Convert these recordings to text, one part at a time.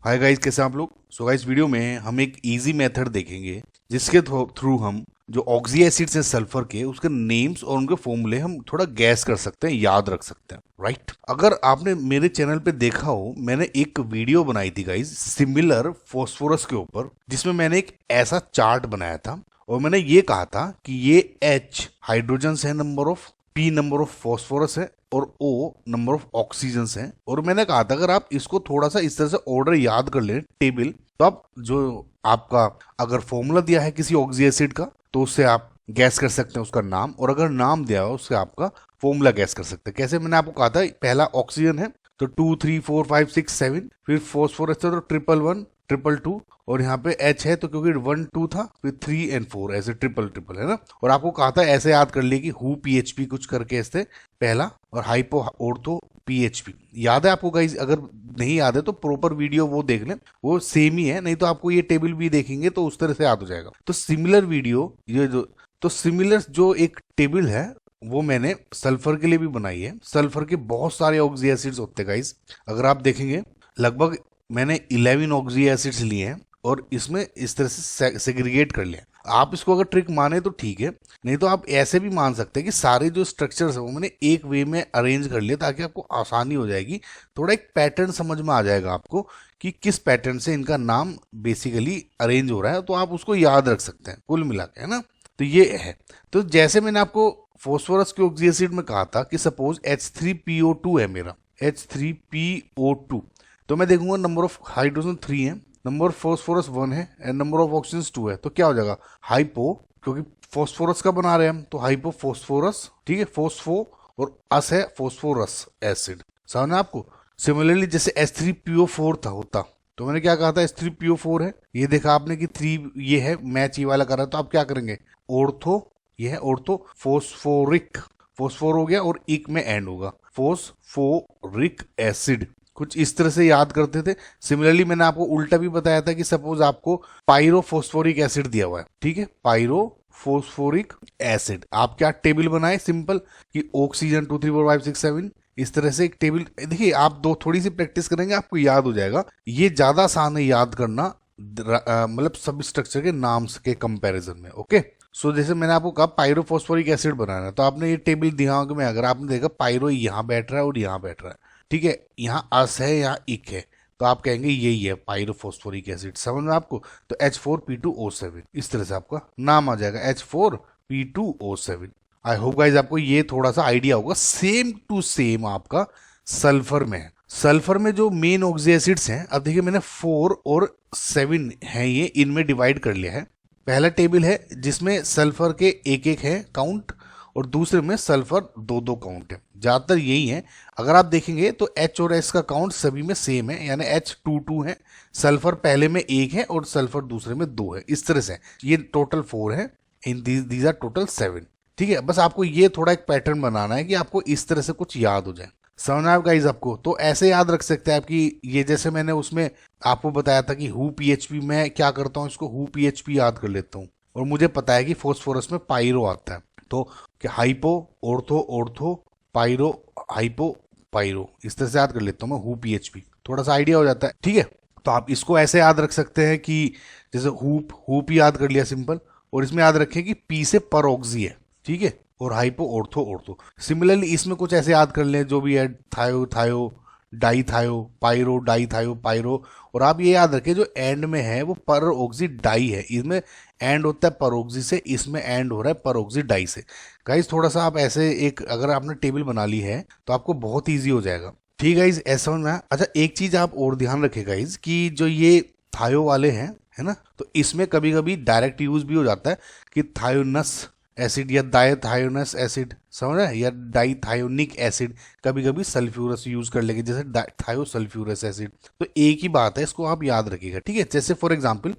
Hi guys, कैसे हैं आप लोग। सो गाइस, वीडियो में हम एक इजी मेथड देखेंगे जिसके थ्रू हम जो ऑक्सी एसिड्स हैं सल्फर के, उसके नेम्स और उनके फॉर्मूले हम थोड़ा गैस कर सकते हैं, याद रख सकते हैं। राइट, अगर आपने मेरे चैनल पे देखा हो, मैंने एक वीडियो बनाई थी गाइस सिमिलर फॉस्फोरस के ऊपर, जिसमें मैंने एक ऐसा चार्ट बनाया था और मैंने ये कहा था कि ये H हाइड्रोजन है number of, P number of phosphorus है और O नंबर ऑफ ऑक्सीजन है। और मैंने कहा था अगर आप इसको थोड़ा सा इस तरह से ऑर्डर याद कर लें टेबल, तो आप जो आपका अगर फॉर्मूला दिया है किसी ऑक्सी एसिड का तो उससे आप गैस कर सकते हैं उसका नाम, और अगर नाम दिया हो उससे आपका फॉर्मूला गैस कर सकते हैं। कैसे, मैंने आपको कहा था पहला ऑक्सीजन है तो 2 3 4 5 6 7, फिर फॉस्फोरस है तो 1 1 1 2 2, और यहाँ पे H है तो क्योंकि 1 2 था, फिर 3 और 4 ऐसे ट्रिपल ट्रिपल है ना। और आपको कहा था ऐसे याद कर लिए कि हु PHP कुछ करके ऐसे पहला, और हाइपो ऑर्थो PHP। याद है आपको गाइस? अगर नहीं याद है तो प्रॉपर वीडियो वो देख लें, वो सेम ही है, नहीं तो आपको ये टेबल भी देखेंगे तो उस तरह से याद हो जाएगा। तो सिमिलर वीडियो ये जो, तो सिमिलर जो एक टेबल है वो मैंने सल्फर के लिए भी बनाई है। सल्फर के बहुत सारे ऑक्सी एसिड्स होते हैं गाइस, अगर आप देखेंगे लगभग मैंने 11 ऑक्सी एसिड्स लिए हैं और इसमें इस तरह से सेग्रीगेट कर लिया। आप इसको अगर ट्रिक माने तो ठीक है, नहीं तो आप ऐसे भी मान सकते हैं कि सारे जो स्ट्रक्चर्स है वो मैंने एक वे में अरेंज कर लिया ताकि आपको आसानी हो जाएगी, थोड़ा एक पैटर्न समझ में आ जाएगा आपको कि किस पैटर्न से इनका नाम बेसिकली अरेंज हो रहा है, तो आप उसको याद रख सकते हैं कुल मिला के, है ना। तो ये है, तो जैसे मैंने आपको फॉस्फोरस के ऑक्सी एसिड में कहा था कि सपोज H3PO2 है मेरा, H3PO2, तो मैं देखूंगा नंबर ऑफ हाइड्रोजन 3 है, नंबर ऑफ फॉस्फोरस 1 है एंड नंबर ऑफ ऑक्सीजन 2 है, तो क्या हो जाएगा हाइपो, क्योंकि फॉस्फोरस का बना रहे हैं हम तो हाइपो फॉस्फोरस, ठीक है, फॉस्फो, और अस है फॉस्फोरस एसिड। समझ में आपको? सिमिलरली जैसे H3PO4 था होता, तो मैंने क्या कहा था H3PO4 है, ये देखा आपने कि 3 ये है, मैच ये वाला कर रहा है, तो आप क्या करेंगे ऑर्थो, ये है ऑर्थो फोस्फोरिक, फोस्फोर हो गया और इक में एंड होगा, फोस्फोरिक एसिड, कुछ इस तरह से याद करते थे। सिमिलरली मैंने आपको उल्टा भी बताया था कि सपोज आपको पायरोफोस्फोरिक एसिड दिया हुआ है, ठीक है, पायरोफोस्फोरिक एसिड, आप क्या टेबल बनाए सिंपल कि ऑक्सीजन 2 3 4 5 6 7, इस तरह से एक टेबल। देखिए आप दो थोड़ी सी प्रैक्टिस करेंगे आपको याद हो जाएगा, ये ज्यादा आसान है याद करना, मतलब सब स्ट्रक्चर के नाम के कंपैरिजन में। ओके, सो जैसे मैंने आपको कहा पायरोफॉस्फोरिक एसिड बनाना है, तो आपने ये टेबल दिमाग में, अगर आपने देखा पायरो यहाँ बैठ रहा है और यहाँ बैठ रहा है, ठीक है, यहाँ अस है यहाँ इक है, तो आप कहेंगे यही है पायरोफॉस्फोरिक एसिड। समझ में आपको? तो H4P2O7 इस तरह से आपका नाम आ जाएगा, H4P2O7। आई होप गाइज आपको ये थोड़ा सा आइडिया होगा। सेम टू सेम आपका सल्फर में है। सल्फर में जो मेन ऑक्सी एसिड्स हैं, अब देखिए मैंने 4 और 7 हैं, ये इनमें डिवाइड कर लिया है। पहला टेबल है जिसमें सल्फर के एक एक है काउंट, और दूसरे में सल्फर दो दो काउंट है, ज्यादातर यही है। अगर आप देखेंगे तो H और S का काउंट सभी में सेम है, यानी H2 है, सल्फर पहले में एक है और सल्फर दूसरे में 2 है, इस तरह से ये टोटल 4 है, इन दीज आर टोटल 7। ठीक है, बस आपको ये थोड़ा एक पैटर्न बनाना है कि आपको इस तरह से कुछ याद हो जाए। समझ आया गाइस आपको? तो ऐसे याद रख सकते हैं आपकी, ये जैसे मैंने उसमें आपको बताया था कि हु PHP, मैं क्या करता हूँ इसको हु PHP याद कर लेता हूँ, और मुझे पता है कि फॉस्फोरस में पायरो आता है, तो कि hypo ortho ortho pyro hypo pyro, इस तरह से याद कर लेता हूँ मैं हु PHP, थोड़ा सा आइडिया हो जाता है। ठीक है, तो आप इसको ऐसे याद रख सकते हैं कि जैसे हुप याद कर लिया सिंपल, और इसमें याद रखें कि पी से पर ऑक्सी है, ठीक है, और हाइपो ऑर्थो ऑर्थो। सिमिलरली इसमें कुछ ऐसे याद कर लें जो भी है, थायो थायो डाई थायो पायरो डाई थायो पायरो, और आप ये याद रखें जो एंड में है वो पर ऑक्सी डाई है, इसमें एंड होता है पर ऑक्सी से, इसमें एंड हो रहा है पर ऑक्सी डाई से। गाइस थोड़ा सा आप ऐसे एक अगर आपने टेबल बना ली है तो आपको बहुत ईजी हो जाएगा। ठीक है गाइस, ऐसा समझ में आया? अच्छा, एक चीज आप और ध्यान रखें गाइस कि जो ये थायो वाले हैं, है ना, तो इसमें कभी कभी डायरेक्ट यूज भी हो जाता है कि थायोनस एसिड या डायथायोनस एसिड, समझ रहे हैं, या डाइथायोनिक एसिड, कभी कभी सल्फ्यूरस यूज कर लेंगे जैसे थायोसल्फ्यूरस एसिड। तो एक ही बात है, इसको आप याद रखिएगा। ठीक है, जैसे फॉर एग्जांपल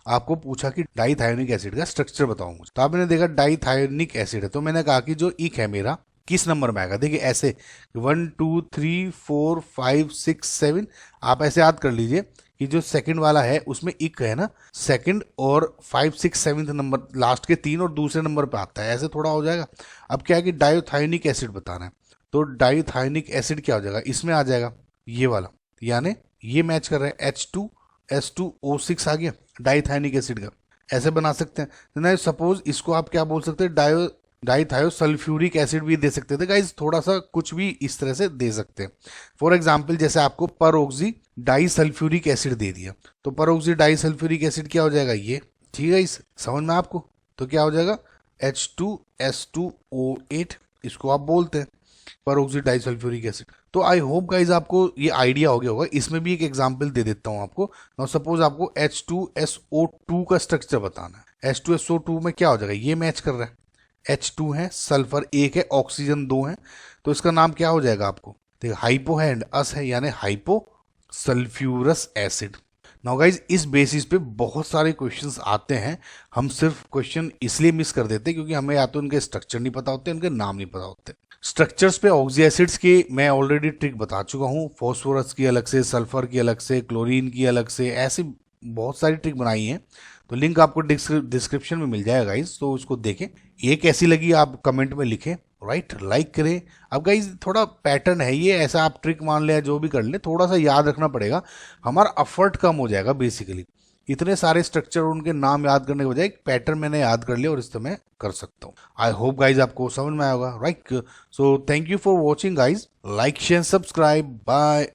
आपको पूछा कि डाइथायोनिक एसिड का स्ट्रक्चर बताओ मुझे, तो आपने देखा डाइथायोनिक एसिड है, तो मैंने कहा कि जो इक है मेरा किस नंबर में आएगा। देखिए ऐसे 1 2 3 4 5 6 7, आप ऐसे याद कर लीजिए कि जो सेकंड वाला है उसमें इक है ना, सेकंड और 5 6 7 नंबर लास्ट के 3 और दूसरे नंबर पे आता है, ऐसे थोड़ा हो जाएगा। अब क्या है कि डायोथायोनिक एसिड बताना है, तो डायोथायोनिक एसिड क्या हो जाएगा, इसमें आ जाएगा ये वाला, यानी ये मैच कर रहा है, H2S2O6 आ गया डाइथाइनिक एसिड का, ऐसे बना सकते हैं ना। सपोज इसको आप क्या बोल सकते हैं, डाइथायोसल्फ्यूरिक एसिड भी दे सकते थे गाइज, थोड़ा सा कुछ भी इस तरह से दे सकते हैं। फॉर एग्जाम्पल जैसे आपको परऑक्सी डाइसल्फ्यूरिक एसिड दे दिया, तो परऑक्सी डाइसल्फ्यूरिक एसिड क्या हो जाएगा ये, ठीक है इस समझ में आपको, तो क्या हो जाएगा H2S2O8, इसको आप बोलते हैं परऑक्सी डाइसल्फ्यूरिक एसिड। तो आई होप गाइज आपको ये आइडिया हो गया होगा। इसमें भी एक एग्जांपल दे देता हूं आपको। नाउ सपोज आपको H2SO2 का स्ट्रक्चर बताना है। H2SO2 में क्या हो जाएगा, ये मैच कर रहा है, H2 है, सल्फर 1 है, ऑक्सीजन 2 है, तो इसका नाम क्या हो जाएगा आपको, देखिए हाइपो है एंड अस है, यानी hypo sulphurous acid. Now guys इस बेसिस पे बहुत सारे क्वेश्चंस आते हैं, हम सिर्फ क्वेश्चन इसलिए मिस कर देते हैं क्योंकि हमें या तो उनके स्ट्रक्चर नहीं पता होते, उनके नाम नहीं पता होते। स्ट्रक्चर्स पे ऑक्सी एसिड्स की मैं ऑलरेडी ट्रिक बता चुका हूँ, फॉस्फोरस की अलग से, सल्फर की अलग से, क्लोरीन की अलग से, ऐसी बहुत सारी ट्रिक बनाई है, तो लिंक आपको डिस्क्रिप्शन में मिल जाएगा गाइज, तो उसको देखें। ये कैसी लगी आप कमेंट में लिखें, राइट, लाइक करें। अब गाइज थोड़ा पैटर्न है ये, ऐसा आप ट्रिक मान ले जो भी कर ले, थोड़ा सा याद रखना पड़ेगा, हमारा एफर्ट कम हो जाएगा बेसिकली। इतने सारे स्ट्रक्चर और उनके नाम याद करने के बजाय एक पैटर्न मैंने याद कर लिया और इससे मैं कर सकता हूँ। आई होप गाइज आपको समझ में आया होगा, right. So thank you for watching guys, like share subscribe, bye.